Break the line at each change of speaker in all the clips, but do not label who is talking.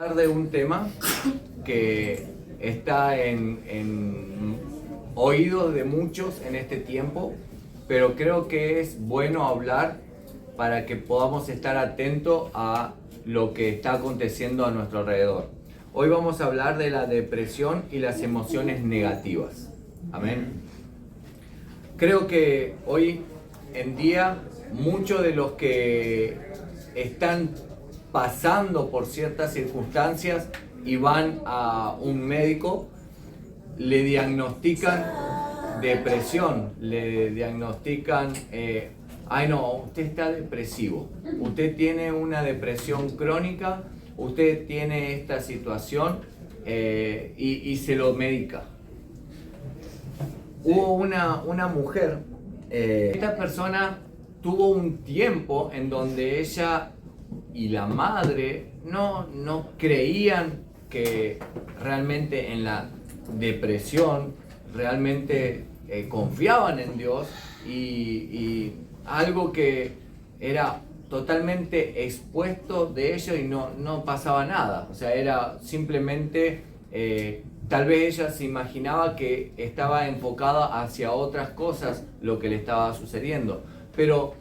De un tema que está en oídos de muchos en este tiempo, pero creo que es bueno hablar para que podamos estar atentos a lo que está aconteciendo a nuestro alrededor. Hoy vamos a hablar de la depresión y las emociones negativas. Amén. Creo que hoy en día muchos de los que están pasando por ciertas circunstancias y van a un médico, le diagnostican depresión, le diagnostican, ay no, usted está depresivo, usted tiene una depresión crónica, usted tiene esta situación y se lo medica. Hubo una mujer, esta persona tuvo un tiempo en donde ella y la madre no creían que realmente en la depresión, realmente confiaban en Dios y algo que era totalmente expuesto de ellos y no pasaba nada. O sea, era simplemente, tal vez ella se imaginaba que estaba enfocada hacia otras cosas lo que le estaba sucediendo. Pero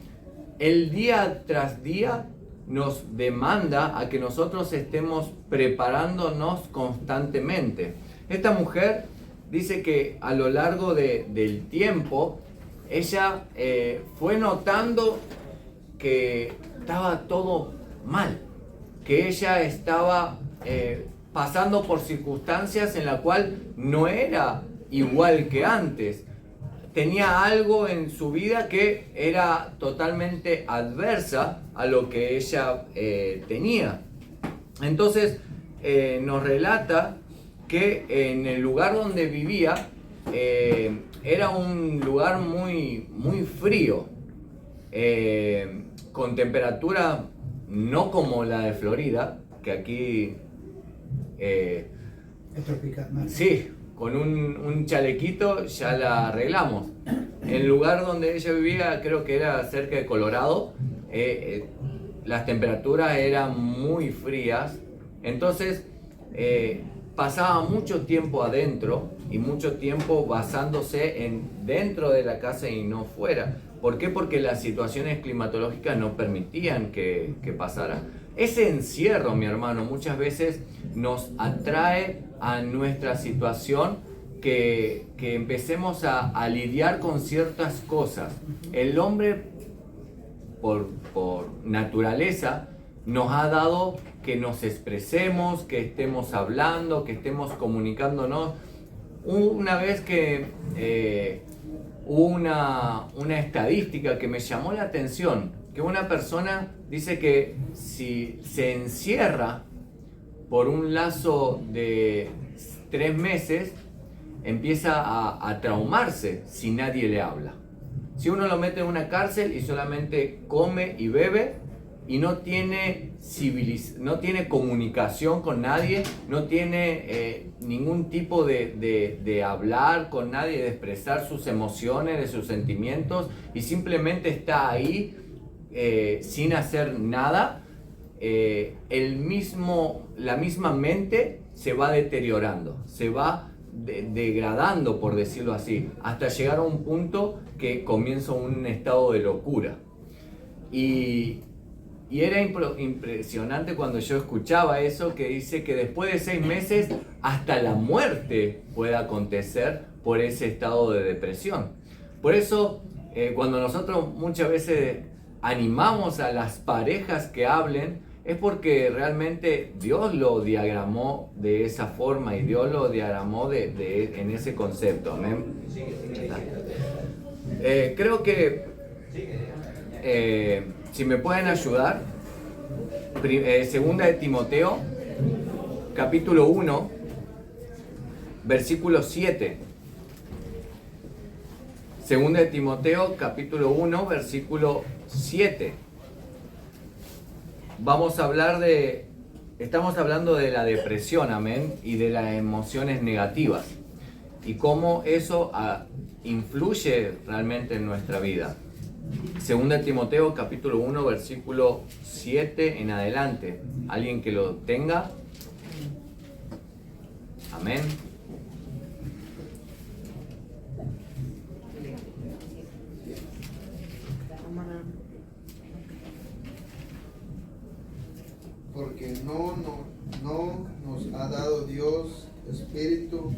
el día tras día nos demanda a que nosotros estemos preparándonos constantemente. Esta mujer dice que a lo largo del tiempo ella fue notando que estaba todo mal, que ella estaba pasando por circunstancias en la cual no era igual que antes. Tenía algo en su vida que era totalmente adversa a lo que ella tenía. Entonces nos relata que en el lugar donde vivía era un lugar muy frío, con temperatura no como la de Florida, que aquí
es tropical, ¿no?
Sí, con un chalequito ya la arreglamos. El lugar donde ella vivía, creo que era cerca de Colorado, las temperaturas eran muy frías, entonces pasaba mucho tiempo adentro y mucho tiempo basándose en dentro de la casa y no fuera. ¿Por qué? Porque las situaciones climatológicas no permitían que pasara. Ese encierro, mi hermano, muchas veces nos atrae a nuestra situación que empecemos a lidiar con ciertas cosas. El hombre, por naturaleza, nos ha dado que nos expresemos, que estemos hablando, que estemos comunicándonos. Una vez que hubo una estadística que me llamó la atención, que una persona dice que si se encierra por un lazo de 3 meses, empieza a traumarse si nadie le habla. Si uno lo mete en una cárcel y solamente come y bebe y no tiene comunicación con nadie, no tiene ningún tipo de hablar con nadie, de expresar sus emociones, de sus sentimientos, y simplemente está ahí sin hacer nada, la misma mente se va deteriorando, se va degradando, por decirlo así, hasta llegar a un punto que comienza un estado de locura. Y era impresionante cuando yo escuchaba eso, que dice que después de 6 meses hasta la muerte puede acontecer por ese estado de depresión. Por eso cuando nosotros muchas veces animamos a las parejas que hablen, es porque realmente Dios lo diagramó de esa forma y Dios lo diagramó en ese concepto. Amén. Creo que si me pueden ayudar, segunda de Timoteo, capítulo 1, versículo 7. Segunda de Timoteo, capítulo 1, versículo 7. Estamos hablando de la depresión, amén, y de las emociones negativas, y cómo eso influye realmente en nuestra vida. Segunda de Timoteo, capítulo 1, versículo 7 en adelante. Alguien que lo tenga. Amén.
Porque no nos ha dado Dios espíritu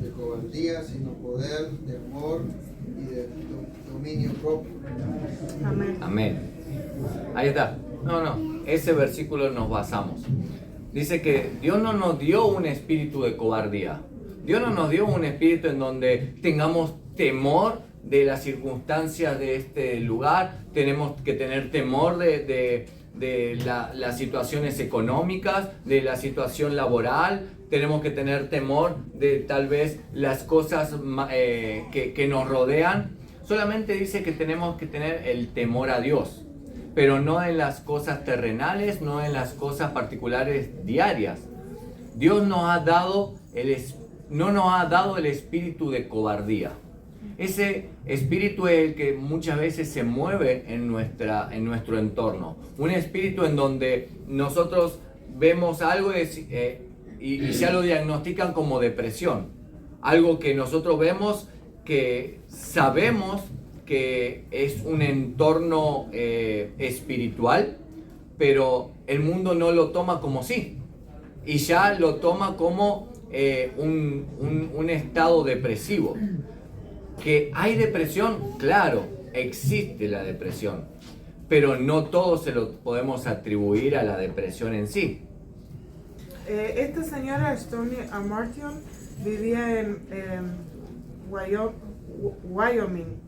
de cobardía, sino poder, de amor y de dominio propio.
Amén.
Amén. Ahí está. Ese versículo nos basamos. Dice que Dios no nos dio un espíritu de cobardía. Dios no nos dio un espíritu en donde tengamos temor de las circunstancias de este lugar. Tenemos que tener temor de las situaciones económicas, de la situación laboral. Tenemos que tener temor de tal vez las cosas que nos rodean. Solamente dice que tenemos que tener el temor a Dios, pero no en las cosas terrenales, no en las cosas particulares diarias. Dios no nos ha dado el espíritu de cobardía. Ese espíritu es el que muchas veces se mueve en nuestro entorno. Un espíritu en donde nosotros vemos algo y ya lo diagnostican como depresión. Algo que nosotros vemos, que sabemos que es un entorno espiritual, pero el mundo no lo toma como sí. Y ya lo toma como un estado depresivo. ¿Que hay depresión? Claro, existe la depresión, pero no todo se lo podemos atribuir a la depresión en sí.
Esta señora Stony Amartion vivía en Wyoming.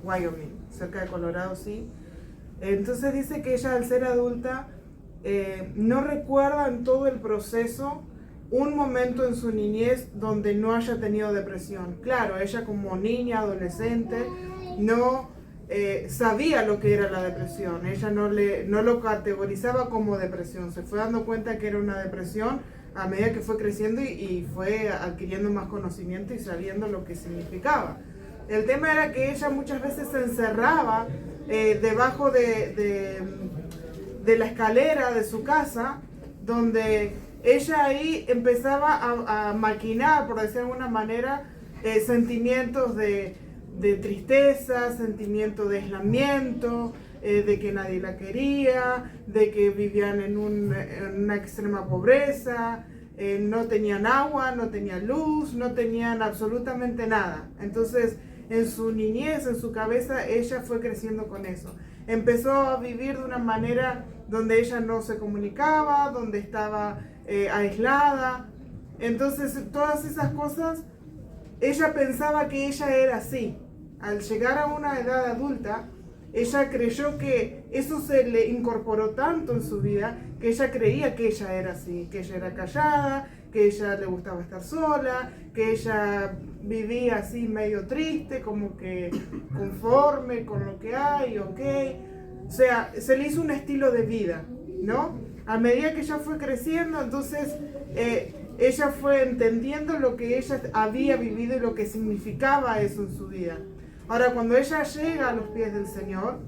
Wyoming, cerca de Colorado, sí. Entonces dice que ella, al ser adulta, no recuerda en todo el proceso un momento en su niñez donde no haya tenido depresión. Claro, ella como niña, adolescente, no sabía lo que era la depresión. Ella no lo categorizaba como depresión. Se fue dando cuenta que era una depresión a medida que fue creciendo y fue adquiriendo más conocimiento y sabiendo lo que significaba. El tema era que ella muchas veces se encerraba debajo de la escalera de su casa, donde ella ahí empezaba a maquinar, por decir de alguna manera, sentimientos de tristeza, sentimientos de aislamiento, de que nadie la quería, de que vivían en una extrema pobreza, no tenían agua, no tenían luz, no tenían absolutamente nada. Entonces, en su niñez, en su cabeza, ella fue creciendo con eso. Empezó a vivir de una manera donde ella no se comunicaba, donde estaba aislada. Entonces, todas esas cosas, ella pensaba que ella era así. Al llegar a una edad adulta, ella creyó que eso se le incorporó tanto en su vida que ella creía que ella era así, que ella era callada, que ella le gustaba estar sola, que ella vivía así medio triste, como que conforme con lo que hay, ok. O sea, se le hizo un estilo de vida, ¿no? A medida que ella fue creciendo, entonces ella fue entendiendo lo que ella había vivido y lo que significaba eso en su vida. Ahora, cuando ella llega a los pies del Señor,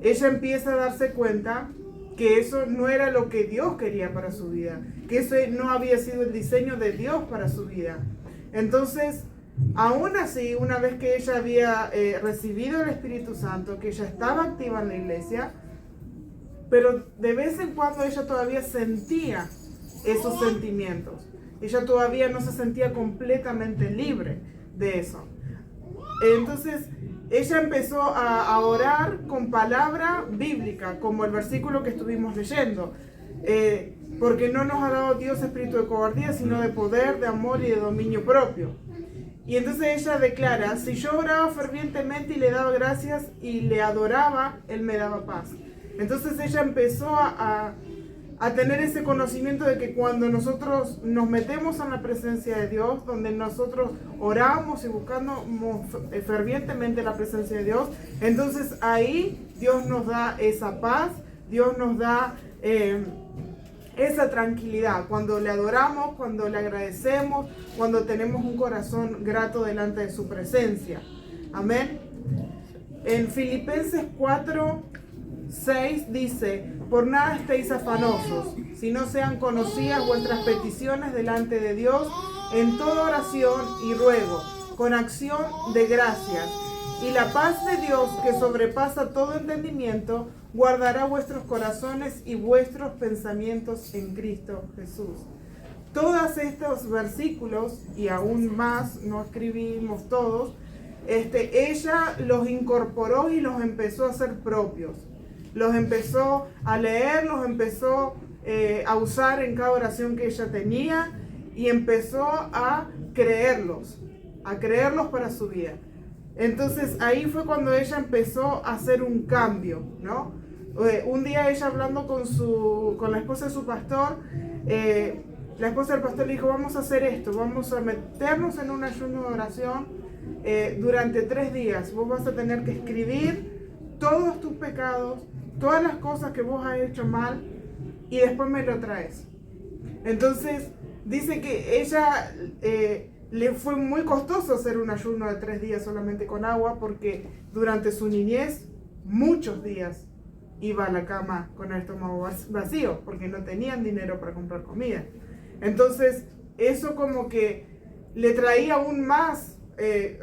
ella empieza a darse cuenta que eso no era lo que Dios quería para su vida, que eso no había sido el diseño de Dios para su vida. Entonces, aún así, una vez que ella había recibido el Espíritu Santo, que ella estaba activa en la iglesia, pero de vez en cuando ella todavía sentía esos sentimientos. Ella todavía no se sentía completamente libre de eso. Entonces, ella empezó a orar con palabra bíblica, como el versículo que estuvimos leyendo. Porque no nos ha dado Dios espíritu de cobardía, sino de poder, de amor y de dominio propio. Y entonces ella declara: si yo oraba fervientemente y le daba gracias y le adoraba, Él me daba paz. Entonces ella empezó a tener ese conocimiento de que cuando nosotros nos metemos en la presencia de Dios, donde nosotros oramos y buscamos fervientemente la presencia de Dios, entonces ahí Dios nos da esa paz, Dios nos da esa tranquilidad. Cuando le adoramos, cuando le agradecemos, cuando tenemos un corazón grato delante de su presencia. Amén. En Filipenses 4, 6 dice: por nada estéis afanosos, si no sean conocidas vuestras peticiones delante de Dios en toda oración y ruego, con acción de gracias. Y la paz de Dios, que sobrepasa todo entendimiento, guardará vuestros corazones y vuestros pensamientos en Cristo Jesús. Todos estos versículos, y aún más, no escribimos todos, ella los incorporó y los empezó a hacer propios. Los empezó a leer, los empezó a usar en cada oración que ella tenía y empezó a creerlos para su vida. Entonces ahí fue cuando ella empezó a hacer un cambio, ¿no? Un día ella hablando con la esposa de su pastor, la esposa del pastor le dijo: vamos a hacer esto, vamos a meternos en un ayuno de oración durante 3 días. Vos vas a tener que escribir todos tus pecados, todas las cosas que vos has hecho mal, y después me lo traes. Entonces dice que ella le fue muy costoso hacer un ayuno de 3 días solamente con agua, porque durante su niñez muchos días iba a la cama con el estómago vacío porque no tenían dinero para comprar comida. Entonces eso como que le traía aún más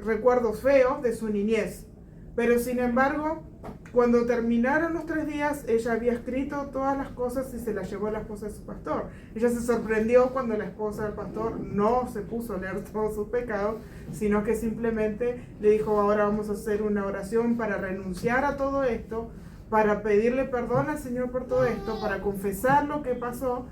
recuerdos feos de su niñez. Pero sin embargo, cuando terminaron los 3 días, ella había escrito todas las cosas y se las llevó a la esposa de su pastor. Ella se sorprendió cuando la esposa del pastor no se puso a leer todos sus pecados, sino que simplemente le dijo: ahora vamos a hacer una oración para renunciar a todo esto, para pedirle perdón al Señor por todo esto, para confesar lo que pasó,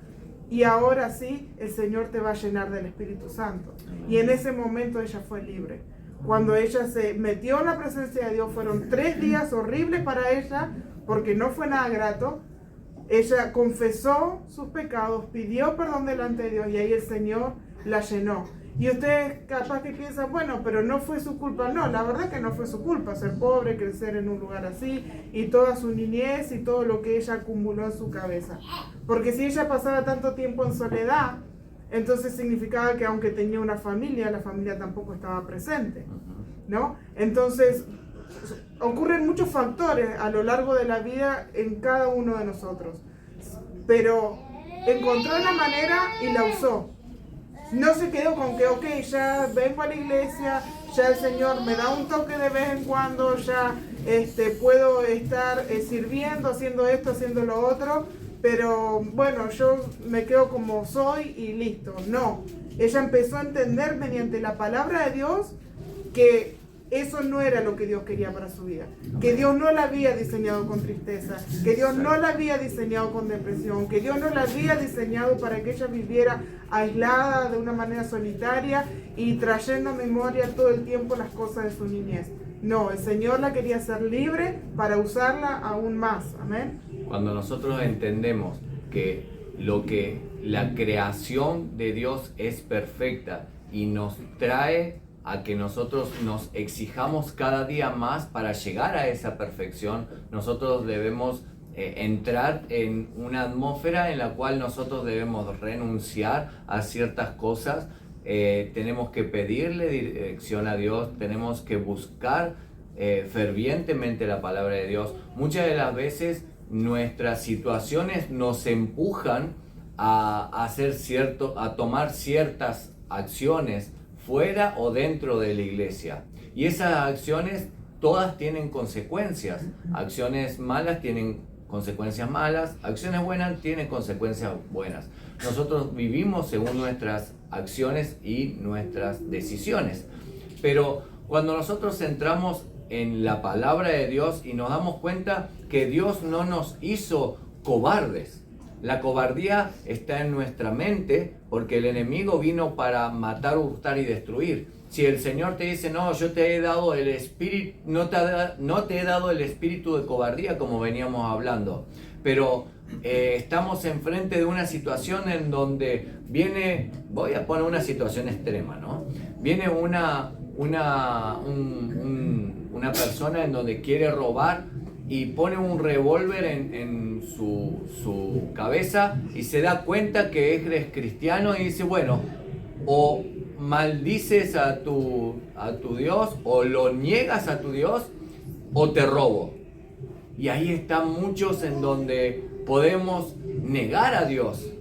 y ahora sí el Señor te va a llenar del Espíritu Santo. Y en ese momento ella fue libre. Cuando ella se metió en la presencia de Dios, fueron 3 días horribles para ella, porque no fue nada grato. Ella confesó sus pecados, pidió perdón delante de Dios, y ahí el Señor la llenó. Y ustedes capaz que piensan: bueno, pero no fue su culpa. No, la verdad que no fue su culpa ser pobre, crecer en un lugar así, y toda su niñez y todo lo que ella acumuló en su cabeza. Porque si ella pasaba tanto tiempo en soledad, entonces significaba que aunque tenía una familia, la familia tampoco estaba presente, ¿no? Entonces ocurren muchos factores a lo largo de la vida en cada uno de nosotros, pero encontró la manera y la usó. No se quedó con que, ok, ya vengo a la iglesia, ya el Señor me da un toque de vez en cuando, ya puedo estar sirviendo, haciendo esto, haciendo lo otro, pero bueno, yo me quedo como soy y listo. No, ella empezó a entender mediante la palabra de Dios que eso no era lo que Dios quería para su vida, que Dios no la había diseñado con tristeza, que Dios no la había diseñado con depresión, que Dios no la había diseñado para que ella viviera aislada de una manera solitaria y trayendo a memoria todo el tiempo las cosas de su niñez. No, el Señor la quería hacer libre para usarla aún más. Amén.
Cuando nosotros entendemos que la creación de Dios es perfecta y nos trae a que nosotros nos exijamos cada día más para llegar a esa perfección, nosotros debemos entrar en una atmósfera en la cual nosotros debemos renunciar a ciertas cosas. Tenemos que pedirle dirección a Dios, tenemos que buscar fervientemente la palabra de Dios. Muchas de las veces nuestras situaciones nos empujan a tomar ciertas acciones fuera o dentro de la iglesia, y esas acciones todas tienen consecuencias. Acciones malas tienen consecuencias malas, acciones buenas tienen consecuencias buenas. Nosotros vivimos según nuestras acciones y nuestras decisiones, pero cuando nosotros entramos en la palabra de Dios y nos damos cuenta que Dios no nos hizo cobardes. La cobardía está en nuestra mente porque el enemigo vino para matar, hurtar y destruir. Si el Señor te dice: no, yo te he dado el espíritu, no te he dado el espíritu de cobardía, como veníamos hablando, pero estamos enfrente de una situación en donde voy a poner una situación extrema, ¿no? Viene una persona en donde quiere robar y pone un revólver en su cabeza y se da cuenta que eres cristiano y dice: bueno, o maldices a tu Dios, o lo niegas a tu Dios, o te robo. Y ahí están muchos en donde podemos negar a Dios,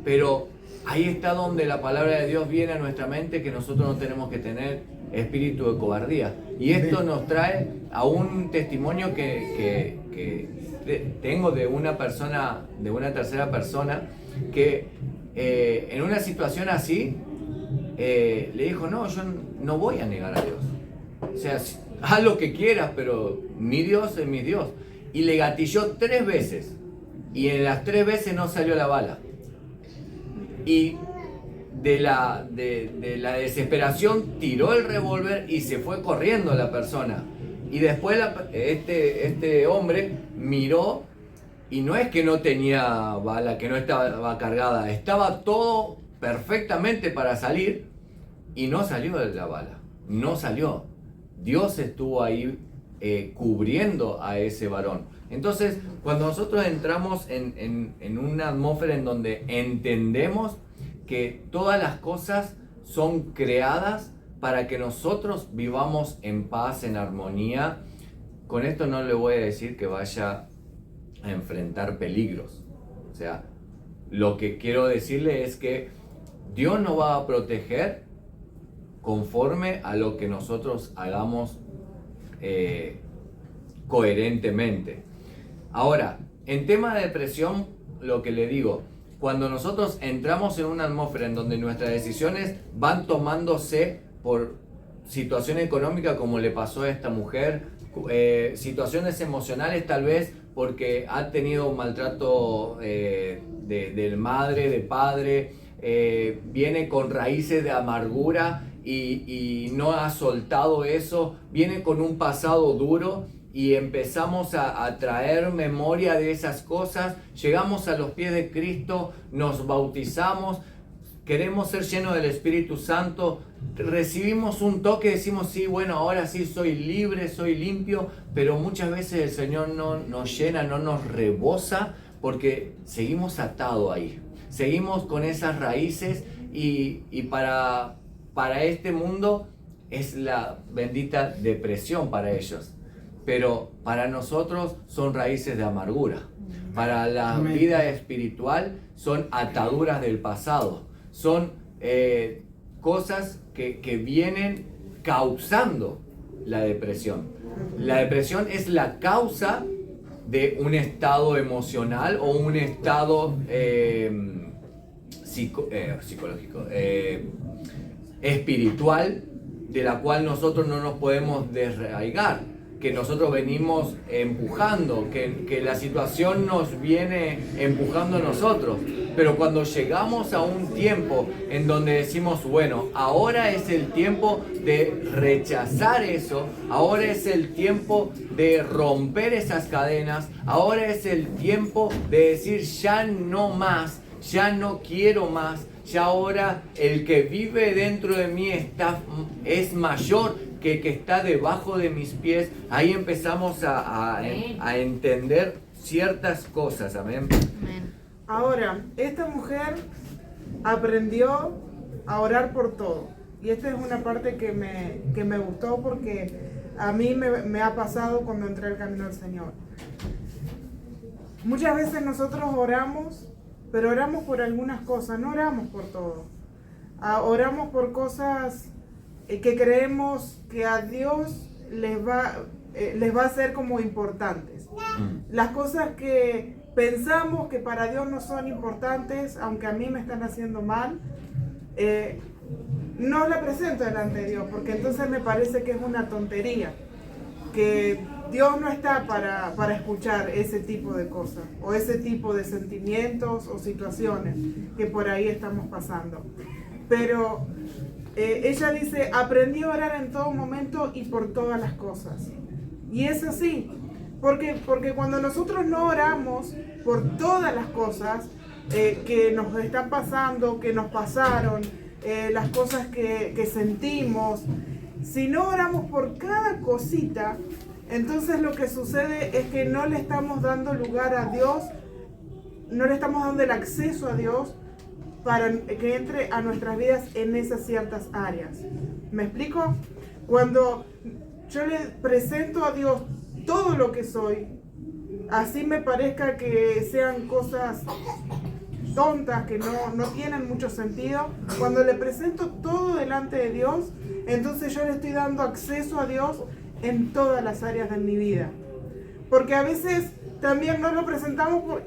pero ahí está donde la palabra de Dios viene a nuestra mente, que nosotros no tenemos que tener espíritu de cobardía. Y esto nos trae a un testimonio que tengo de una persona, de una tercera persona, que en una situación así le dijo: no, yo no voy a negar a Dios. O sea, haz lo que quieras, pero mi Dios es mi Dios. Y le gatilló 3 veces. Y en las 3 veces no salió la bala. Y de la desesperación tiró el revólver y se fue corriendo la persona. Y después este hombre miró, y no es que no tenía bala, que no estaba cargada, estaba todo perfectamente para salir, y no salió la bala, no salió. Dios estuvo ahí cubriendo a ese varón. Entonces, cuando nosotros entramos en una atmósfera en donde entendemos que todas las cosas son creadas para que nosotros vivamos en paz, en armonía, con esto no le voy a decir que vaya a enfrentar peligros. O sea, lo que quiero decirle es que Dios nos va a proteger conforme a lo que nosotros hagamos coherentemente. Ahora, en tema de depresión, lo que le digo, cuando nosotros entramos en una atmósfera en donde nuestras decisiones van tomándose por situación económica, como le pasó a esta mujer, situaciones emocionales tal vez porque ha tenido un maltrato de madre, de padre, viene con raíces de amargura y no ha soltado eso, viene con un pasado duro, y empezamos a traer memoria de esas cosas, llegamos a los pies de Cristo, nos bautizamos, queremos ser llenos del Espíritu Santo, recibimos un toque, decimos: sí, bueno, ahora sí soy libre, soy limpio, pero muchas veces el Señor no nos llena, no nos rebosa, porque seguimos atados ahí, seguimos con esas raíces, y para este mundo es la bendita depresión para ellos. Pero para nosotros son raíces de amargura. Para la vida espiritual son ataduras del pasado. Son cosas que vienen causando la depresión. La depresión es la causa de un estado emocional o un estado psicológico, espiritual, de la cual nosotros no nos podemos desarraigar, que nosotros venimos empujando, que la situación nos viene empujando a nosotros. Pero cuando llegamos a un tiempo en donde decimos: bueno, ahora es el tiempo de rechazar eso, ahora es el tiempo de romper esas cadenas, ahora es el tiempo de decir: ya no más, ya no quiero más, ya ahora el que vive dentro de mí es mayor que el que está debajo de mis pies. Ahí empezamos a entender ciertas cosas. Amén.
Ahora, esta mujer aprendió a orar por todo. Y esta es una parte que me gustó, porque a mí me ha pasado cuando entré al camino del Señor. Muchas veces nosotros oramos, pero oramos por algunas cosas, no oramos por todo. Oramos por cosas que creemos que a Dios les va a ser como importantes. Las cosas que pensamos que para Dios no son importantes, aunque a mí me están haciendo mal, no la presento delante de Dios, porque entonces me parece que es una tontería, que Dios no está para escuchar ese tipo de cosas, o ese tipo de sentimientos o situaciones que por ahí estamos pasando. Pero ella dice: aprendí a orar en todo momento y por todas las cosas. Y es así, porque cuando nosotros no oramos por todas las cosas que nos están pasando, que nos pasaron, las cosas que sentimos, si no oramos por cada cosita, entonces lo que sucede es que no le estamos dando lugar a Dios, no le estamos dando el acceso a Dios para que entre a nuestras vidas en esas ciertas áreas. ¿Me explico? Cuando yo le presento a Dios todo lo que soy, así me parezca que sean cosas tontas, que no tienen mucho sentido, cuando le presento todo delante de Dios, entonces yo le estoy dando acceso a Dios en todas las áreas de mi vida. Porque a veces también no lo presentamos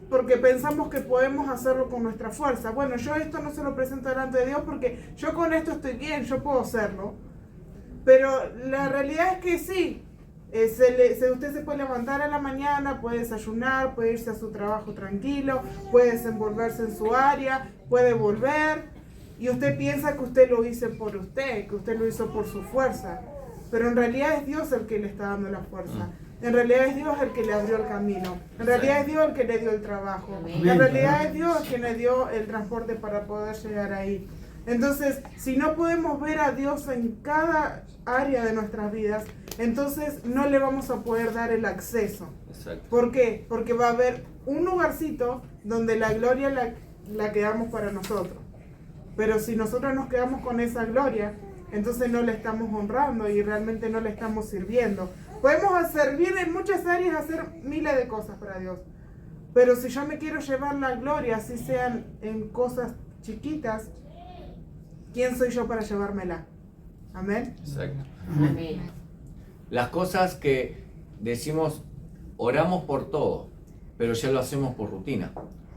porque pensamos que podemos hacerlo con nuestra fuerza. Bueno, yo esto no se lo presento delante de Dios porque yo con esto estoy bien, yo puedo hacerlo. Pero la realidad es que sí, usted se puede levantar a la mañana, puede desayunar, puede irse a su trabajo tranquilo, puede desenvolverse en su área, puede volver, y usted piensa que usted lo hizo por usted, que usted lo hizo por su fuerza, pero en realidad es Dios el que le está dando la fuerza. En realidad es Dios el que le abrió el camino. En realidad es Dios el que le dio el trabajo. En realidad es Dios quien le dio el transporte para poder llegar ahí. Entonces, si no podemos ver a Dios en cada área de nuestras vidas, entonces no le vamos a poder dar el acceso.
Exacto.
¿Por qué? Porque va a haber un lugarcito donde la gloria la quedamos para nosotros. Pero si nosotros nos quedamos con esa gloria, entonces no le estamos honrando y realmente no le estamos sirviendo. Podemos servir en muchas áreas, hacer miles de cosas para Dios. Pero si yo me quiero llevar la gloria, así sean en cosas chiquitas, ¿quién soy yo para llevármela? Amén.
Exacto.
Amén.
Las cosas que decimos, oramos por todo, pero ya lo hacemos por rutina.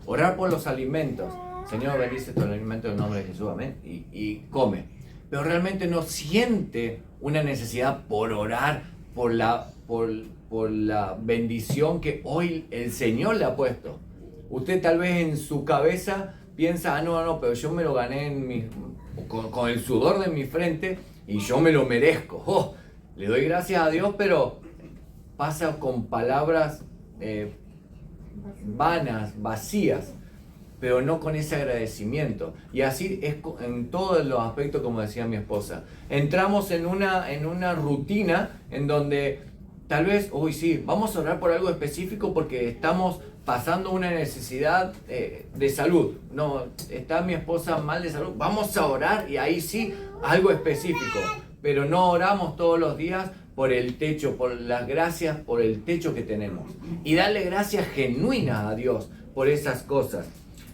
Orar por los alimentos. Señor, bendice estos alimentos en el nombre de Jesús, amén. Y come. Pero realmente no siente una necesidad por orar por la bendición que hoy el Señor le ha puesto. Usted tal vez en su cabeza piensa, no, pero yo me lo gané con el sudor de mi frente y yo me lo merezco. Oh, le doy gracias a Dios, pero pasa con palabras vanas, vacías, pero no con ese agradecimiento. Y así es en todos los aspectos, como decía mi esposa. Entramos en una rutina en donde tal vez, hoy sí, vamos a orar por algo específico porque estamos pasando una necesidad de salud. No, está mi esposa mal de salud, vamos a orar y ahí sí, algo específico. Pero no oramos todos los días por el techo, por las gracias, por el techo que tenemos. Y darle gracias genuinas a Dios por esas cosas.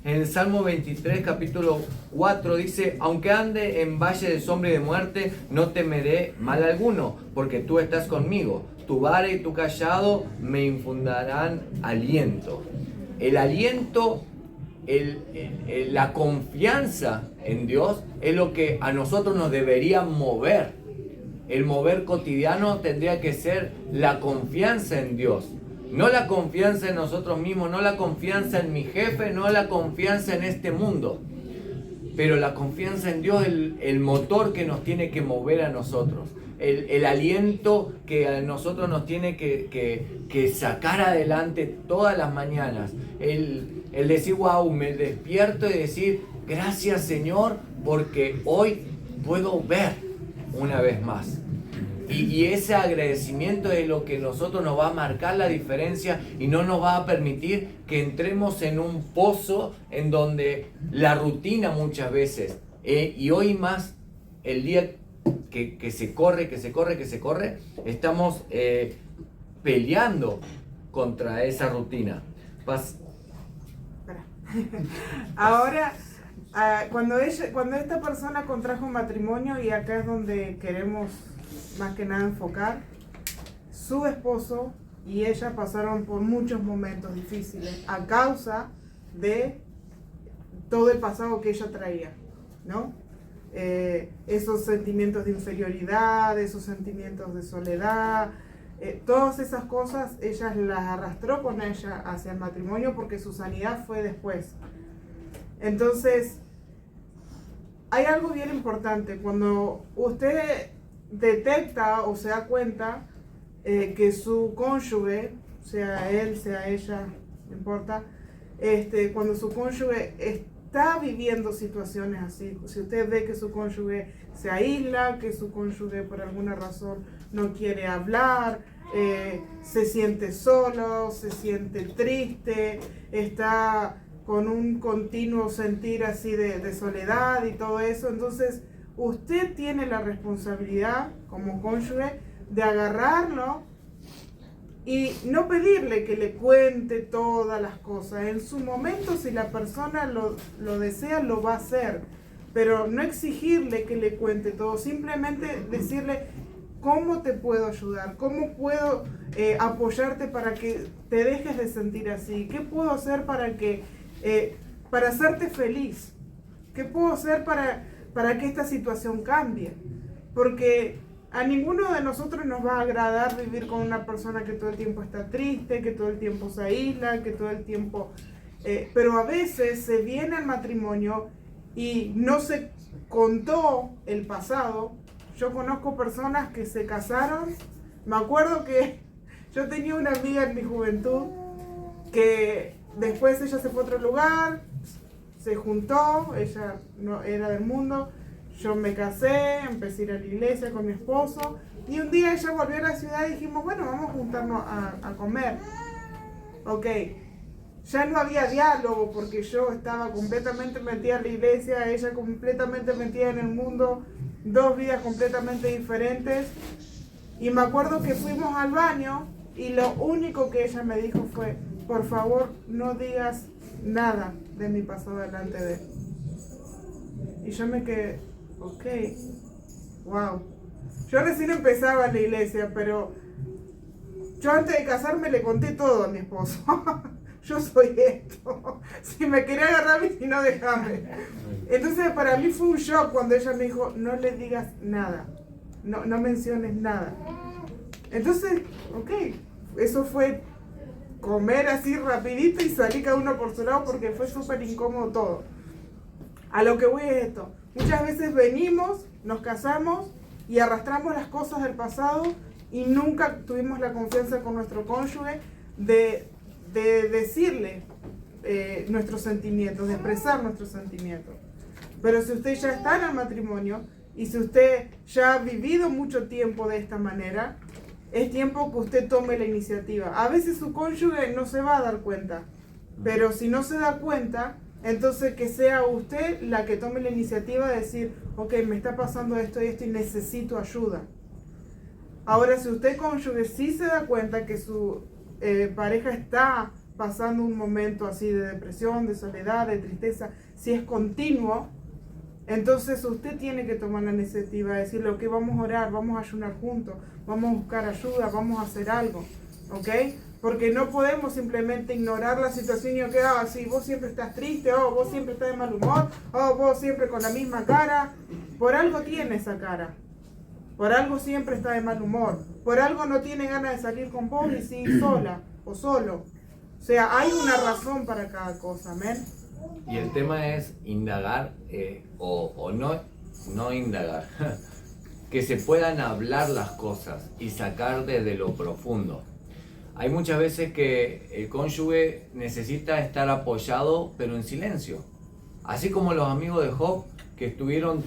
En el Salmo 23, capítulo 4, dice: aunque ande en valle de sombra y de muerte, no temeré mal alguno, porque tú estás conmigo. Tu vara y tu cayado me infundarán aliento. El aliento, la confianza en Dios es lo que a nosotros nos debería mover. El mover cotidiano tendría que ser la confianza en Dios. No la confianza en nosotros mismos, no la confianza en mi jefe, no la confianza en este mundo. Pero la confianza en Dios es el motor que nos tiene que mover a nosotros. El aliento que a nosotros nos tiene que sacar adelante todas las mañanas. El decir, wow, me despierto y decir, gracias Señor, porque hoy puedo ver una vez más. Y ese agradecimiento es lo que nosotros nos va a marcar la diferencia y no nos va a permitir que entremos en un pozo en donde la rutina muchas veces, y hoy más el día que se corre, estamos peleando contra esa rutina.
Ahora, cuando esta persona contrajo un matrimonio, y acá es donde queremos más que nada enfocar, su esposo y ella pasaron por muchos momentos difíciles a causa de todo el pasado que ella traía, ¿no? Esos sentimientos de inferioridad, esos sentimientos de soledad, todas esas cosas ella las arrastró con ella hacia el matrimonio porque su sanidad fue después. Entonces, hay algo bien importante. Cuando usted detecta o se da cuenta que su cónyuge, sea él, sea ella, no importa, cuando su cónyuge está viviendo situaciones así, si usted ve que su cónyuge se aísla, que su cónyuge por alguna razón no quiere hablar, se siente solo, se siente triste, está con un continuo sentir así de soledad y todo eso, entonces usted tiene la responsabilidad como cónyuge de agarrarlo y no pedirle que le cuente todas las cosas. En su momento, si la persona lo desea, lo va a hacer, pero no exigirle que le cuente todo, simplemente decirle cómo te puedo ayudar, cómo puedo apoyarte para que te dejes de sentir así, qué puedo hacer para hacerte feliz, qué puedo hacer para que esta situación cambie, porque a ninguno de nosotros nos va a agradar vivir con una persona que todo el tiempo está triste, que todo el tiempo se aísla, que todo el tiempo... pero a veces se viene al matrimonio y no se contó el pasado. Yo conozco personas que se casaron. Me acuerdo que yo tenía una amiga en mi juventud que después ella se fue a otro lugar, se juntó, ella no era del mundo. Yo me casé, empecé a ir a la iglesia con mi esposo y un día ella volvió a la ciudad y dijimos, bueno, vamos a juntarnos a comer. Ok, ya no había diálogo porque yo estaba completamente metida en la iglesia, ella completamente metida en el mundo, dos vidas completamente diferentes. Y me acuerdo que fuimos al baño y lo único que ella me dijo fue, por favor, no digas nada de mi pasado delante de él. Y yo me quedé, ok, wow. Yo recién empezaba en la iglesia, pero yo antes de casarme le conté todo a mi esposo. Yo soy esto. Si me quería agarrar, si no, déjame. Entonces para mí fue un shock cuando ella me dijo, no le digas nada, no menciones nada. Entonces, ok, eso fue comer así rapidito y salir cada uno por su lado porque fue súper incómodo todo. A lo que voy es esto. Muchas veces venimos, nos casamos y arrastramos las cosas del pasado y nunca tuvimos la confianza con nuestro cónyuge de decirle nuestros sentimientos, de expresar nuestros sentimientos. Pero si usted ya está en el matrimonio y si usted ya ha vivido mucho tiempo de esta manera, es tiempo que usted tome la iniciativa. A veces su cónyuge no se va a dar cuenta, pero si no se da cuenta, entonces que sea usted la que tome la iniciativa de decir, ok, me está pasando esto y esto y necesito ayuda. Ahora, si usted cónyuge sí se da cuenta que su pareja está pasando un momento así de depresión, de soledad, de tristeza, si es continuo, entonces usted tiene que tomar la iniciativa de decirle, ok, vamos a orar, vamos a ayunar juntos, vamos a buscar ayuda, vamos a hacer algo, ¿ok? Porque no podemos simplemente ignorar la situación y que, si vos siempre estás triste, vos siempre estás de mal humor, vos siempre con la misma cara. Por algo tiene esa cara. Por algo siempre está de mal humor. Por algo no tiene ganas de salir con vos y sigue sola o solo. O sea, hay una razón para cada cosa, amén.
Y el tema es indagar o no indagar. Que se puedan hablar las cosas y sacar desde lo profundo. Hay muchas veces que el cónyuge necesita estar apoyado, pero en silencio. Así como los amigos de Job, que estuvieron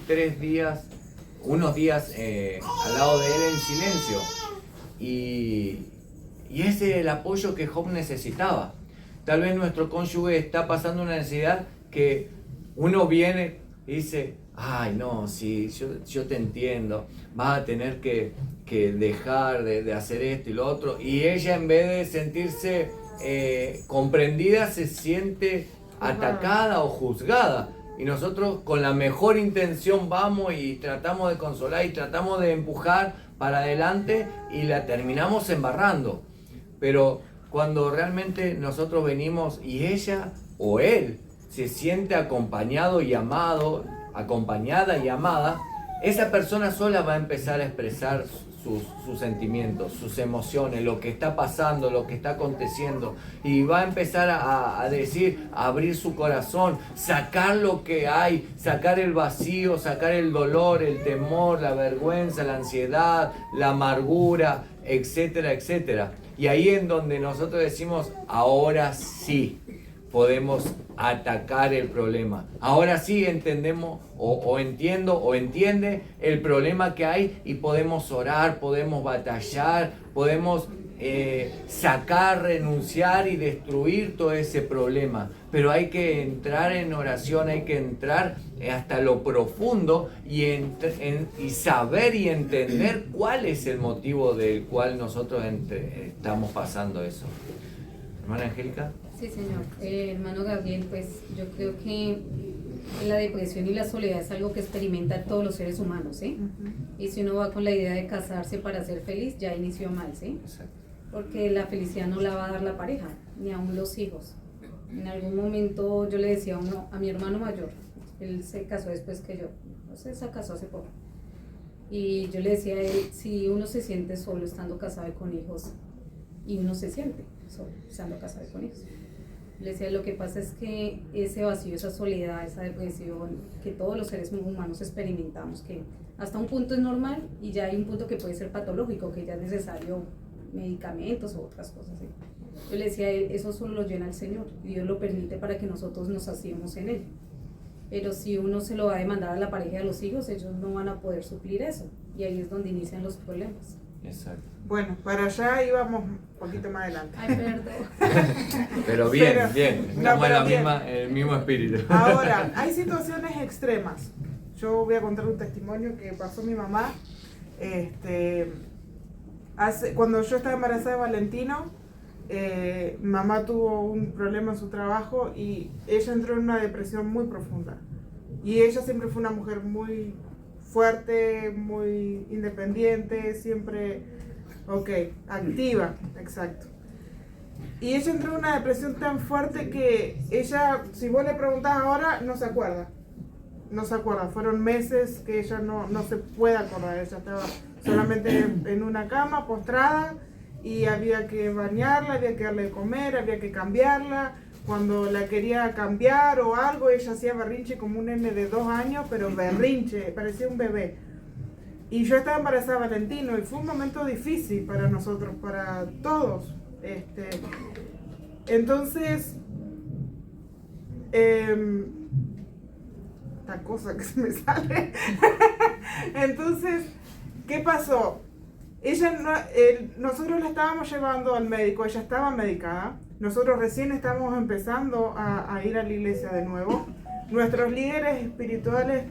unos días al lado de él en silencio. Y ese es el apoyo que Job necesitaba. Tal vez nuestro cónyuge está pasando una necesidad que uno viene y dice, ay no, sí, yo te entiendo, vas a tener que dejar de hacer esto y lo otro, y ella en vez de sentirse comprendida se siente atacada o juzgada, y nosotros con la mejor intención vamos y tratamos de consolar y tratamos de empujar para adelante y la terminamos embarrando. Pero cuando realmente nosotros venimos y ella o él se siente acompañado y amado, acompañada y amada, esa persona sola va a empezar a expresar sus sentimientos, sus emociones, lo que está pasando, lo que está aconteciendo, y va a empezar a decir, a abrir su corazón, sacar lo que hay, sacar el vacío, sacar el dolor, el temor, la vergüenza, la ansiedad, la amargura, etcétera, etcétera. Y ahí en donde nosotros decimos, ahora sí, podemos atacar el problema. Ahora sí entendemos o entiendo o entiende el problema que hay y podemos orar, podemos batallar, podemos sacar, renunciar y destruir todo ese problema. Pero hay que entrar en oración, hay que entrar hasta lo profundo y saber y entender cuál es el motivo del cual nosotros estamos pasando eso. Hermana Angélica.
Sí, señor. Hermano Gabriel, pues yo creo que la depresión y la soledad es algo que experimentan todos los seres humanos, ¿sí? Y si uno va con la idea de casarse para ser feliz, ya inició mal, ¿sí?
Exacto.
Porque la felicidad no la va a dar la pareja, ni aún los hijos. En algún momento yo le decía a mi hermano mayor, él se casó después que yo, no sé, se casó hace poco. Y yo le decía a él, si uno se siente solo estando casado y con hijos, y uno se siente solo estando casado y con hijos. Le decía, lo que pasa es que ese vacío, esa soledad, esa depresión que todos los seres humanos experimentamos, que hasta un punto es normal y ya hay un punto que puede ser patológico, que ya es necesario medicamentos o otras cosas así. Yo le decía a él, eso solo lo llena el Señor y Dios lo permite para que nosotros nos saciemos en él. Pero si uno se lo va a demandar a la pareja y a los hijos, ellos no van a poder suplir eso y ahí es donde inician los problemas.
Exacto.
Bueno, para allá íbamos un poquito más adelante.
Ay, perdón.
Pero bien,
Pero-
bien.
no,
Estamos
pero
en
bien.
el mismo espíritu.
Ahora, hay situaciones extremas. Yo voy a contar un testimonio que pasó mi mamá. Cuando yo estaba embarazada de Valentino, mi mamá tuvo un problema en su trabajo y ella entró en una depresión muy profunda. Y ella siempre fue una mujer muy fuerte, muy independiente, siempre, activa, exacto. Y ella entró en una depresión tan fuerte que ella, si vos le preguntás ahora, no se acuerda. No se acuerda, fueron meses que ella no se puede acordar, ella estaba solamente en una cama, postrada, y había que bañarla, había que darle de comer, había que cambiarla. Cuando la quería cambiar o algo, ella hacía berrinche como un nene de 2 años, pero berrinche, parecía un bebé. Y yo estaba embarazada de Valentino y fue un momento difícil para nosotros, para todos. Entonces, esta cosa que se me sale. Entonces, ¿qué pasó? Nosotros la estábamos llevando al médico, ella estaba medicada. Nosotros recién estábamos empezando a ir a la iglesia de nuevo. Nuestros líderes espirituales,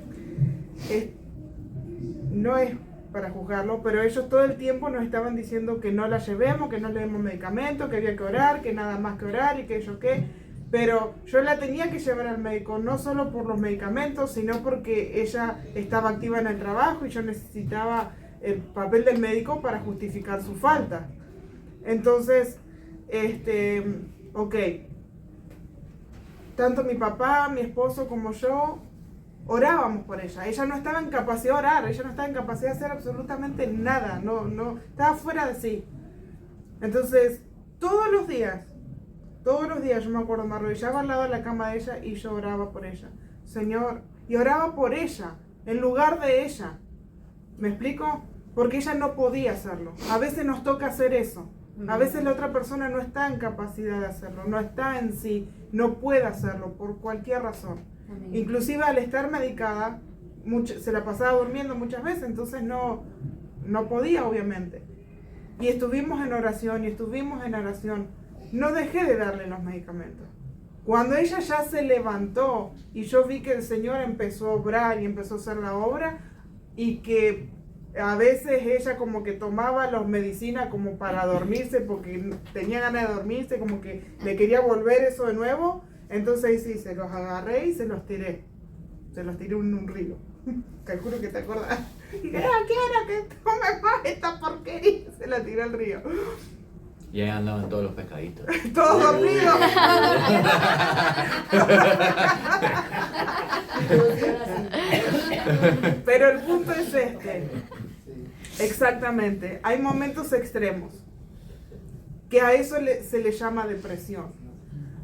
no es para juzgarlo, pero ellos todo el tiempo nos estaban diciendo que no la llevemos, que no le demos medicamentos, que había que orar, que nada más que orar y que yo qué. Pero yo la tenía que llevar al médico, no solo por los medicamentos, sino porque ella estaba activa en el trabajo y yo necesitaba el papel del médico para justificar su falta. Entonces, tanto mi papá, mi esposo como yo orábamos por ella. Ella no estaba en capacidad de orar, ella no estaba en capacidad de hacer absolutamente nada, no estaba fuera de sí. Entonces, todos los días yo me acuerdo, me arrodillaba al lado de la cama de ella y yo oraba por ella. Señor, y oraba por ella, en lugar de ella. ¿Me explico? Porque ella no podía hacerlo. A veces nos toca hacer eso. A veces la otra persona no está en capacidad de hacerlo, no está en sí, no puede hacerlo por cualquier razón.
Amén.
Inclusive al estar medicada, se la pasaba durmiendo muchas veces, entonces no podía, obviamente. Y estuvimos en oración, No dejé de darle los medicamentos. Cuando ella ya se levantó y yo vi que el Señor empezó a obrar y empezó a hacer la obra, y que a veces ella como que tomaba las medicinas como para dormirse porque tenía ganas de dormirse, como que le quería volver eso de nuevo, entonces sí, se los agarré y se los tiré en un río. Calculo que te acordás. Y dije, quiero que tome más esta porquería, se la tiré al río.
Y ahí andaban todos los pescaditos.
Todos dormidos. Pero el punto es este. Exactamente. Hay momentos extremos. Que a eso se le llama depresión.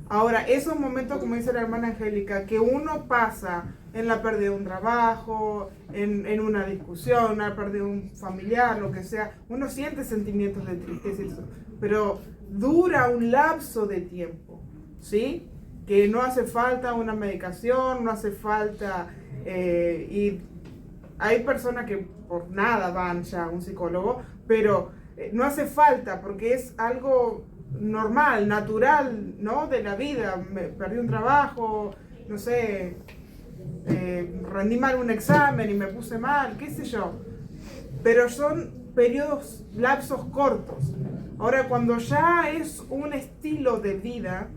Ahora, esos momentos, como dice la hermana Angélica, que uno pasa en la pérdida de un trabajo, en una discusión, en la pérdida de un familiar, lo que sea, uno siente sentimientos de tristeza y eso, pero dura un lapso de tiempo, ¿sí? que no hace falta una medicación, no hace falta, y hay personas que por nada van ya a un psicólogo, pero no hace falta porque es algo normal, natural, ¿no? De la vida. Perdí un trabajo, no sé, rendí mal un examen y me puse mal, qué sé yo. Pero son periodos, lapsos cortos. Ahora, cuando ya es un estilo de vida,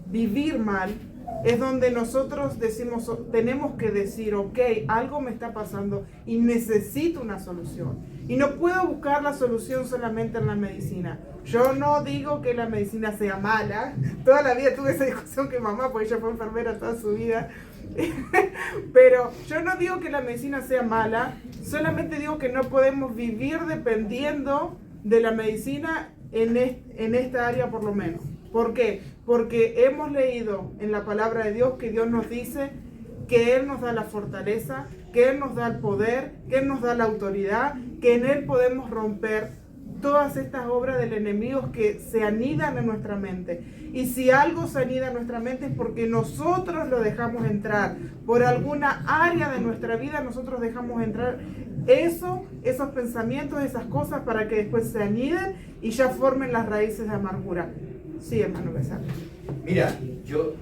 vivir mal, es donde nosotros decimos, tenemos que decir, ok, algo me está pasando y necesito una solución. Y no puedo buscar la solución solamente en la medicina. Yo no digo que la medicina sea mala. Toda la vida tuve esa discusión con mamá, porque ella fue enfermera toda su vida. Pero yo no digo que la medicina sea mala, solamente digo que no podemos vivir dependiendo de la medicina en esta área por lo menos. ¿Por qué? Porque hemos leído en la palabra de Dios que Dios nos dice que Él nos da la fortaleza, que Él nos da el poder, que Él nos da la autoridad, que en Él podemos romper todas estas obras del enemigo que se anidan en nuestra mente. Y si algo se anida en nuestra mente es porque nosotros lo dejamos entrar. Por alguna área de nuestra vida nosotros dejamos entrar esos pensamientos, esas cosas, para que después se aniden y ya formen las raíces de amargura. Sí, hermano Besar.
Mira, yo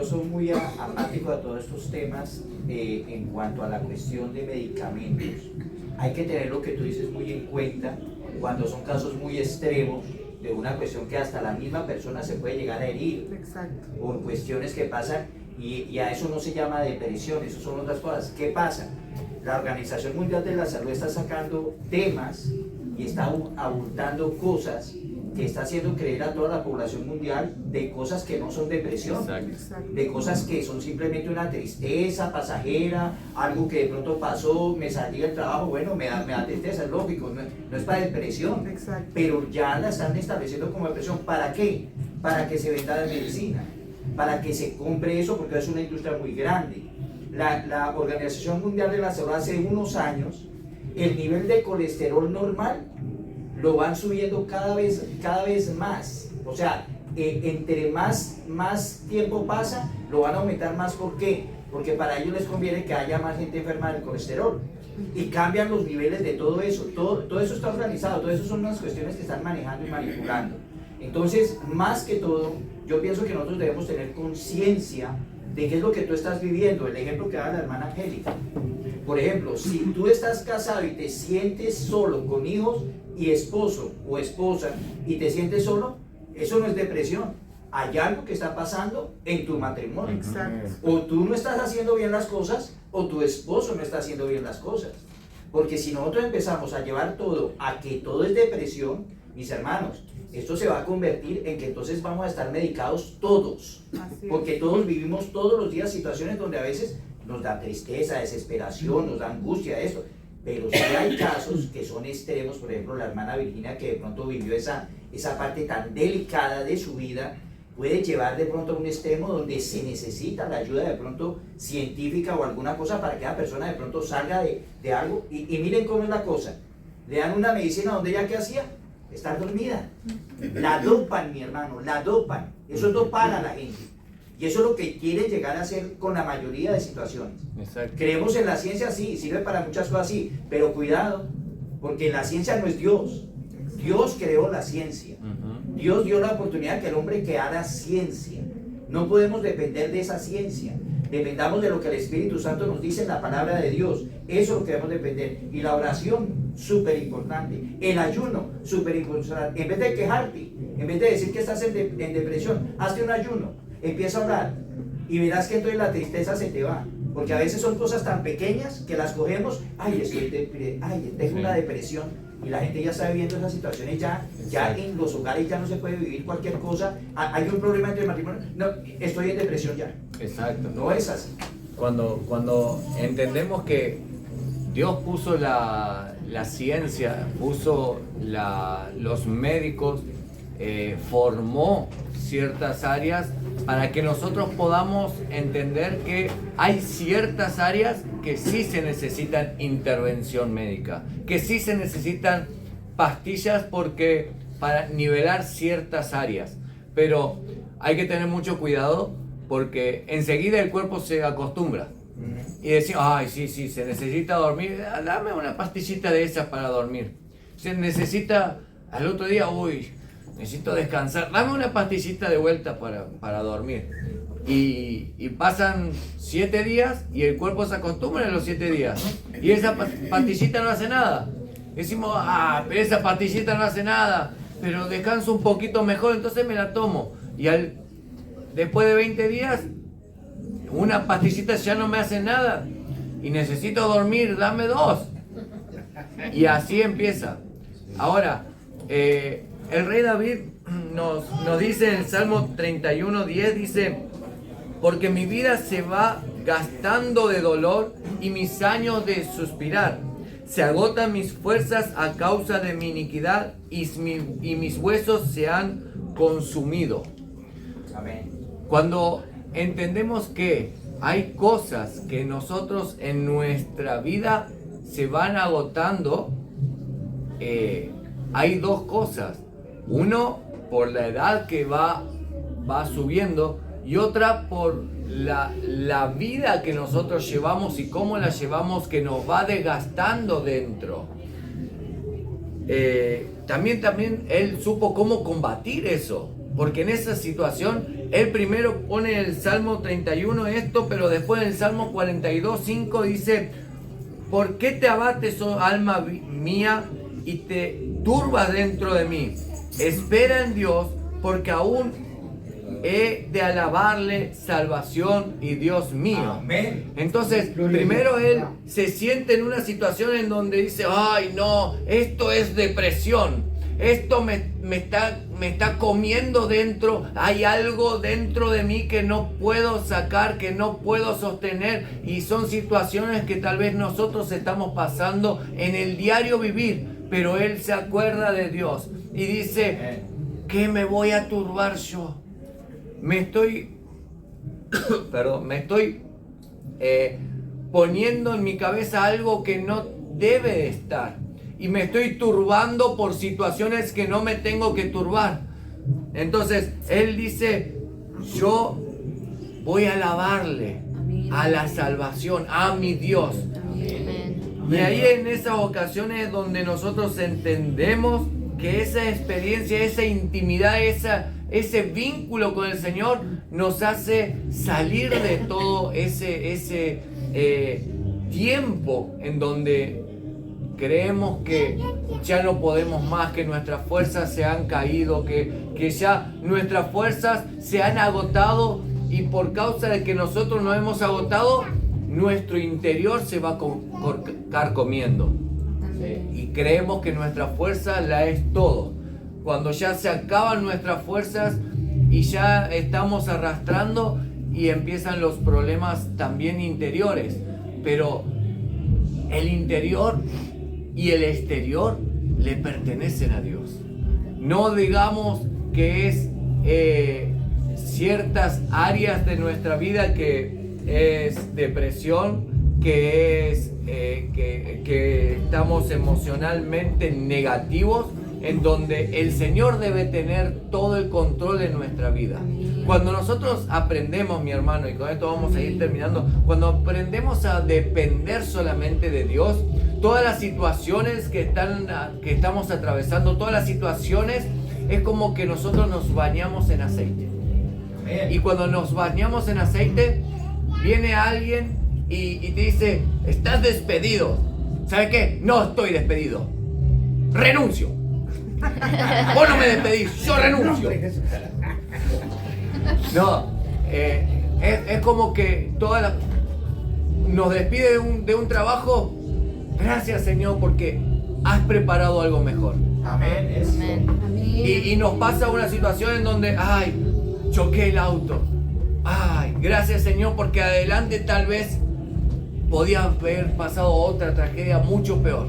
soy muy apático a todos estos temas en cuanto a la cuestión de medicamentos. Hay que tener lo que tú dices muy en cuenta cuando son casos muy extremos de una cuestión que hasta la misma persona se puede llegar a herir.
Exacto.
Por cuestiones que pasan y a eso no se llama depresión, eso son otras cosas. ¿Qué pasa? La Organización Mundial de la Salud está sacando temas y está abultando cosas que está haciendo creer a toda la población mundial de cosas que no son depresión, de cosas que son simplemente una tristeza pasajera, algo que de pronto pasó, me salí del trabajo, bueno, me da tristeza, es lógico, no es para depresión.
Exacto.
Pero ya la están estableciendo como depresión. ¿Para qué? Para que se venda de medicina, para que se compre eso, porque es una industria muy grande. La Organización Mundial de la Salud hace unos años, el nivel de colesterol normal lo van subiendo cada vez más. O sea, entre más tiempo pasa, lo van a aumentar más. ¿Por qué? Porque para ellos les conviene que haya más gente enferma del colesterol. Y cambian los niveles de todo eso. Todo eso está organizado, todo eso son unas cuestiones que están manejando y manipulando. Entonces, más que todo, yo pienso que nosotros debemos tener conciencia de qué es lo que tú estás viviendo. El ejemplo que da la hermana Angélica. Por ejemplo, si tú estás casado y te sientes solo con hijos y esposo o esposa y te sientes solo, eso no es depresión. Hay algo que está pasando en tu matrimonio.
Exacto.
O tú no estás haciendo bien las cosas o tu esposo no está haciendo bien las cosas. Porque si nosotros empezamos a llevar todo a que todo es depresión, mis hermanos, esto se va a convertir en que entonces vamos a estar medicados todos. Porque todos vivimos todos los días situaciones donde a veces nos da tristeza, desesperación, nos da angustia, eso. Pero sí hay casos que son extremos, por ejemplo la hermana Virginia, que de pronto vivió esa parte tan delicada de su vida, puede llevar de pronto a un extremo donde se necesita la ayuda de pronto científica o alguna cosa para que la persona de pronto salga de algo. Y miren cómo es la cosa, le dan una medicina donde ella, ¿qué hacía? Estar dormida. La dopan, mi hermano, la dopan. Eso es dopar a la gente. Y eso es lo que quieren llegar a hacer con la mayoría de situaciones.
Exacto.
Creemos en la ciencia, sí, sirve para muchas cosas, sí, pero cuidado, porque la ciencia no es Dios. Dios creó la ciencia. Dios dio la oportunidad que el hombre creara ciencia. No podemos depender de esa ciencia. Dependamos de lo que el Espíritu Santo nos dice en la palabra de Dios. Eso es lo que debemos depender. Y la oración, súper importante. El ayuno, súper importante. En vez de quejarte, en vez de decir que estás en depresión, hazte un ayuno. Empieza a orar. Y verás que entonces la tristeza se te va. Porque a veces son cosas tan pequeñas que las cogemos. Ay, tengo una depresión. Y la gente ya está viviendo esas situaciones, ya en los hogares ya no se puede vivir cualquier cosa. Hay un problema entre el matrimonio. No, estoy en depresión ya.
Exacto.
No es así.
Cuando entendemos que Dios puso la ciencia, puso los médicos, formó ciertas áreas para que nosotros podamos entender que hay ciertas áreas que sí se necesitan intervención médica, que sí se necesitan pastillas para nivelar ciertas áreas, pero hay que tener mucho cuidado porque enseguida el cuerpo se acostumbra. Y decimos, ay, sí, se necesita dormir, dame una pastillita de esas para dormir. Se necesita, al otro día, uy, necesito descansar, dame una pastillita de vuelta para dormir. Y pasan 7 días y el cuerpo se acostumbra en los 7 días. Y esa pastillita no hace nada. Decimos, pero esa pastillita no hace nada, pero descanso un poquito mejor, entonces me la tomo. Y después de 20 días, una pastillita ya no me hace nada y necesito dormir, dame 2. Y así empieza. Ahora, el rey David nos dice en el Salmo 31:10, dice, porque mi vida se va gastando de dolor y mis años de suspirar. Se agotan mis fuerzas a causa de mi iniquidad y mis huesos se han consumido.
Amén.
Cuando entendemos que hay cosas que nosotros en nuestra vida se van agotando, hay 2 cosas. Uno, por la edad que va subiendo, y otra por la vida que nosotros llevamos y cómo la llevamos, que nos va desgastando dentro. También él supo cómo combatir eso, porque en esa situación él primero pone el Salmo 31 esto, pero después en el Salmo 42:5 dice, ¿por qué te abates, oh alma mía, y te turbas dentro de mí? Espera en Dios, porque aún he de alabarle, salvación y Dios mío.
Amén.
Entonces, primero él se siente en una situación en donde dice, ay no, esto es depresión, esto me está comiendo dentro, hay algo dentro de mí que no puedo sacar, que no puedo sostener, y son situaciones que tal vez nosotros estamos pasando en el diario vivir, pero él se acuerda de Dios y dice, ¿qué me voy a turbar yo? Me estoy poniendo en mi cabeza algo que no debe de estar. Y me estoy turbando por situaciones que no me tengo que turbar. Entonces, él dice, yo voy a alabarle a la salvación, a mi Dios. Y ahí en esas ocasiones donde nosotros entendemos que esa experiencia, esa intimidad, ese vínculo con el Señor nos hace salir de todo ese tiempo en donde creemos que ya no podemos más, que nuestras fuerzas se han caído, que ya nuestras fuerzas se han agotado, y por causa de que nosotros nos hemos agotado, nuestro interior se va carcomiendo. Y creemos que nuestra fuerza la es todo. Cuando ya se acaban nuestras fuerzas y ya estamos arrastrando, y empiezan los problemas también interiores. Pero el interior y el exterior le pertenecen a Dios. No digamos que es ciertas áreas de nuestra vida, que es depresión, que es que estamos emocionalmente negativos, en donde el Señor debe tener todo el control de nuestra vida. Cuando nosotros aprendemos, mi hermano, y con esto vamos a ir terminando, cuando aprendemos a depender solamente de Dios, todas las situaciones que estamos atravesando, todas las situaciones, es como que nosotros nos bañamos en aceite. Y cuando nos bañamos en aceite, viene alguien y te dice, estás despedido. ¿Sabe qué? No estoy despedido. Renuncio. Vos no me despedís, yo renuncio. No, es como que nos despide de un trabajo. Gracias, Señor, porque has preparado algo mejor.
Amén.
Y nos pasa una situación en donde, ay, choqué el auto. Ay, gracias, Señor, porque adelante tal vez podía haber pasado otra tragedia mucho peor.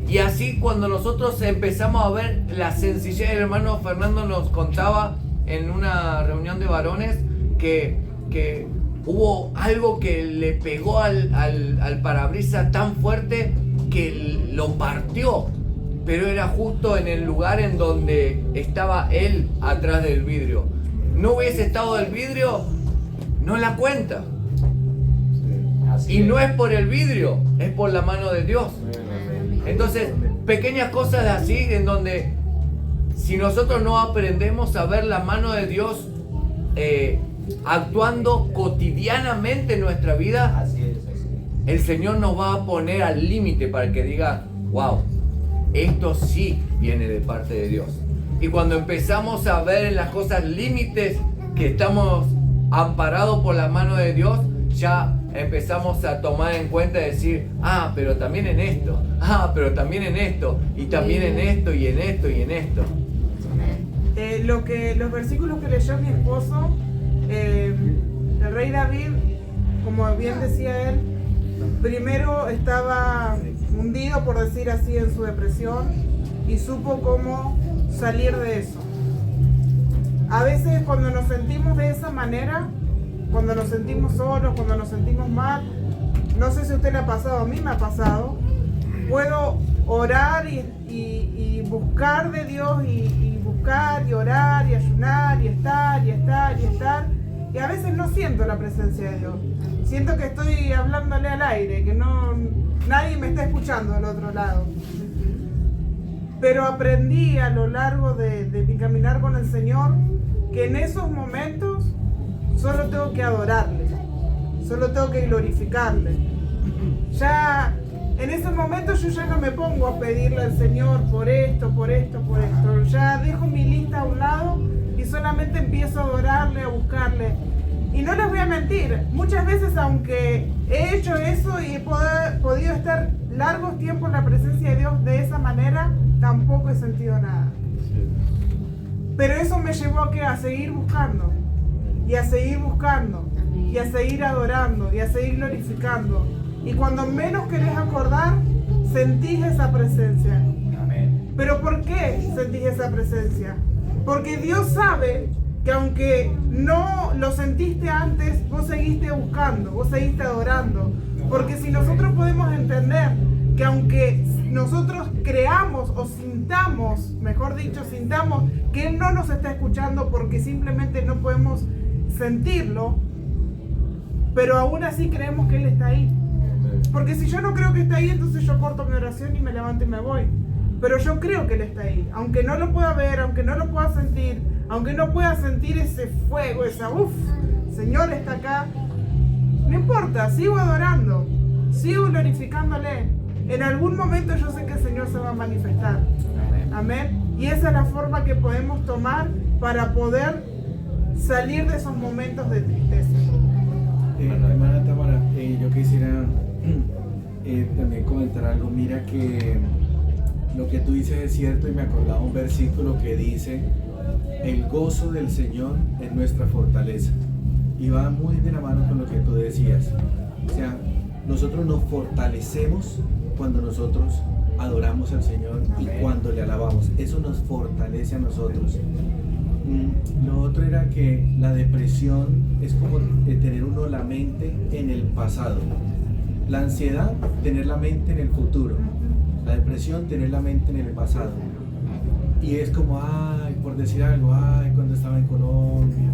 Y así, cuando nosotros empezamos a ver la sencillez, el hermano Fernando nos contaba en una reunión de varones que hubo algo que le pegó al parabrisas tan fuerte que lo partió, pero era justo en el lugar en donde estaba él atrás del vidrio. no hubiese estado el vidrio, no la cuenta.
Así
Y
es.
no es por el vidrio, es por la mano de Dios. Entonces, pequeñas cosas así en donde si nosotros no aprendemos a ver la mano de Dios actuando cotidianamente en nuestra vida,
Así es, así es.
el Señor nos va a poner al límite para que diga, wow, esto sí viene de parte de Dios. Y cuando empezamos a ver en las cosas límites que estamos amparados por la mano de Dios, ya empezamos a tomar en cuenta y decir, pero también en esto, pero también en esto, y también en esto, y en esto, y en esto.
Los versículos que leyó mi esposo, el rey David, como bien decía él, primero estaba hundido, por decir así, en su depresión y supo cómo salir de eso. A veces cuando nos sentimos de esa manera, cuando nos sentimos solos, cuando nos sentimos mal, no sé si a usted le ha pasado, a mí me ha pasado, puedo orar y buscar de Dios y buscar y orar y ayunar y estar, y a veces no siento la presencia de Dios. Siento que estoy hablándole al aire, que nadie me está escuchando del otro lado. Pero aprendí a lo largo de mi caminar con el Señor que en esos momentos solo tengo que adorarle, solo tengo que glorificarle. Ya en esos momentos yo ya no me pongo a pedirle al Señor por esto. Ya dejo mi lista a un lado y solamente empiezo a adorarle, a buscarle. Y no les voy a mentir, muchas veces aunque he hecho eso y he podido estar largos tiempos en la presencia de Dios de esa manera, tampoco he sentido nada. Pero eso me llevó a seguir buscando, y a seguir buscando, y a seguir adorando, y a seguir glorificando. Y cuando menos querés acordar, sentís esa presencia.
Amén.
¿Pero por qué sentís esa presencia? Porque Dios sabe que aunque no lo sentiste antes, vos seguiste buscando, vos seguiste adorando. Porque si nosotros podemos entender que aunque nosotros creamos o sintamos, mejor dicho, sintamos que Él no nos está escuchando porque simplemente no podemos sentirlo, pero aún así creemos que Él está ahí. Porque si yo no creo que está ahí, entonces yo corto mi oración y me levanto y me voy. Pero yo creo que Él está ahí. Aunque no lo pueda ver, aunque no lo pueda sentir, aunque no pueda sentir ese fuego, esa Señor está acá. No importa, sigo adorando, sigo glorificándole. En algún momento yo sé que el Señor se va a manifestar. Amén. Y esa es la forma que podemos tomar para poder salir de esos momentos de tristeza.
Hermana Tamara, yo quisiera también comentar algo. Mira que lo que tú dices es cierto y me acordaba un versículo que dice: el gozo del Señor es nuestra fortaleza. Y va muy de la mano con lo que tú decías. O sea, nosotros nos fortalecemos cuando nosotros adoramos al Señor y cuando le alabamos. Eso nos fortalece a nosotros. Lo otro era que la depresión es como tener uno la mente en el pasado. La ansiedad, tener la mente en el futuro. La depresión, tener la mente en el pasado. Y es como, por decir algo, cuando estaba en Colombia,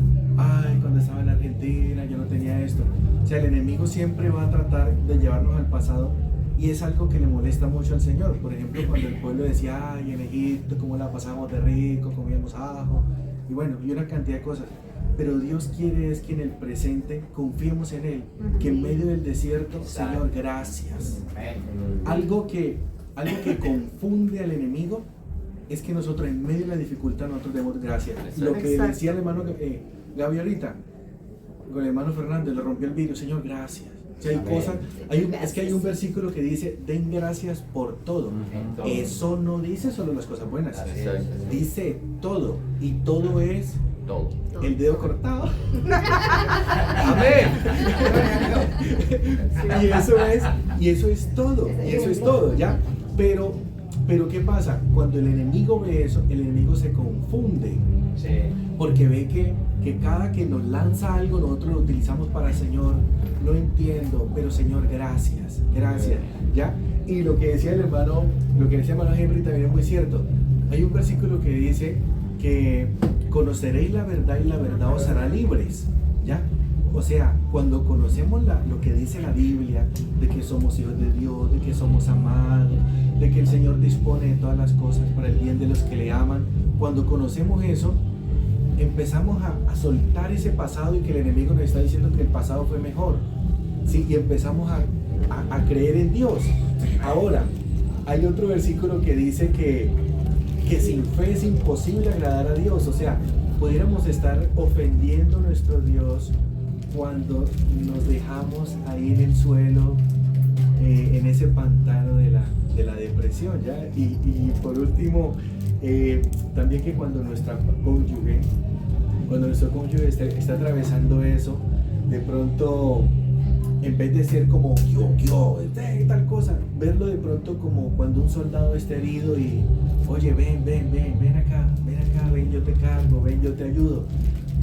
cuando estaba en Argentina, yo no tenía esto. O sea, el enemigo siempre va a tratar de llevarnos al pasado y es algo que le molesta mucho al Señor. Por ejemplo, cuando el pueblo decía, en Egipto, cómo la pasamos de rico, comíamos ajo, y bueno, y una cantidad de cosas. Pero Dios quiere es que en el presente confiemos en Él, que en medio del desierto, Señor, gracias. Algo que confunde al enemigo es que nosotros en medio de la dificultad nosotros demos gracias. Lo que decía el hermano Gaby ahorita, con el hermano Fernando, le rompió el vidrio, Señor, gracias. O sea, hay cosas, es que hay un versículo que dice, den gracias por todo. Eso no dice solo las cosas buenas, dice todo, y todo es
Todo.
el dedo cortado.
Amén.
y eso es todo, ¿ya? Pero ¿qué pasa? Cuando el enemigo ve eso, el enemigo se confunde. Porque ve que cada que nos lanza algo, nosotros lo utilizamos para el Señor. No entiendo, pero Señor, gracias, ¿ya? Y lo que decía el hermano Henry también es muy cierto. Hay un versículo que dice que conoceréis la verdad y la verdad os hará libres, ¿ya? O sea, cuando conocemos lo que dice la Biblia, de que somos hijos de Dios, de que somos amados, de que el Señor dispone de todas las cosas para el bien de los que le aman, cuando conocemos eso, empezamos a soltar ese pasado y que el enemigo nos está diciendo que el pasado fue mejor, ¿sí? Y empezamos a creer en Dios. Ahora, hay otro versículo que dice que sin fe es imposible agradar a Dios. O sea, pudiéramos estar ofendiendo a nuestro Dios cuando nos dejamos ahí en el suelo, en ese pantano de la depresión, ¿ya? Y por último, también que cuando nuestro cónyuge está atravesando eso, de pronto, en vez de ser como yo, tal cosa, verlo de pronto como cuando un soldado está herido y, oye, ven acá, ven, yo te cargo, ven, yo te ayudo.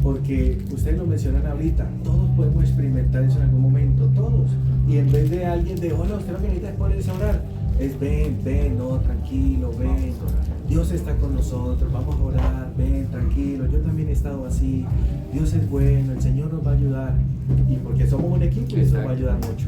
Porque ustedes lo mencionan ahorita, todos podemos experimentar eso en algún momento, todos. Y en vez de alguien de, hola, usted lo que necesita es ponerse a orar, es ven, no, tranquilo, ven, Dios está con nosotros, vamos a orar, ven, tranquilo, yo también he estado así, Dios es bueno, el Señor nos va a ayudar. Y porque somos un equipo, eso nos va a ayudar mucho.